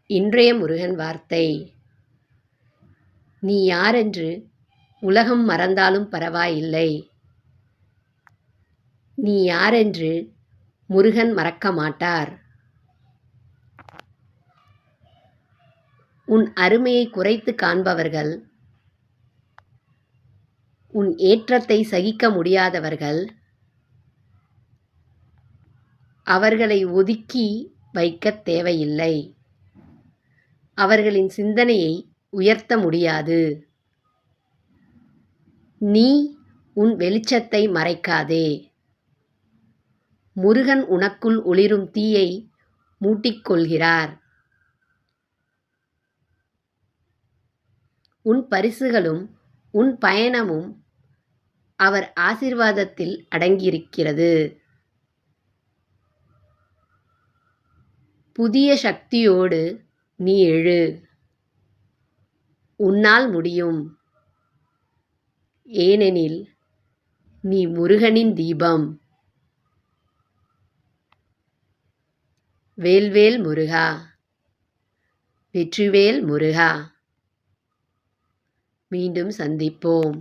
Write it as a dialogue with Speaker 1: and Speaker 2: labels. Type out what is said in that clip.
Speaker 1: இன்றைய முருகன் வார்த்தை: நீ யாரென்று உலகம் மறந்தாலும் பரவாயில்லை. நீ யாரென்று முருகன் மறக்க மாட்டார். உன் அருமையை குறைத்து காண்பவர்கள், உன் ஏற்றத்தை சகிக்க முடியாதவர்கள், அவர்களை ஒதுக்கி வைக்கத் தேவையில்லை. அவர்களின் சிந்தனையை உயர்த்த முடியாது. நீ உன் வெளிச்சத்தை மறைக்காதே. முருகன் உனக்குள் ஒளிரும் தீயை மூட்டிக்கொள்கிறார். உன் பரிசுகளும் உன் பயணமும் அவர் ஆசீர்வாதத்தில் அடங்கியிருக்கிறது. புதிய சக்தியோடு நீ எழு. உன்னால் முடியும். ஏனெனில் நீ முருகனின் தீபம். வேல்வேல் முருகா! வெற்றிவேல் முருகா! மீண்டும் சந்திப்போம்.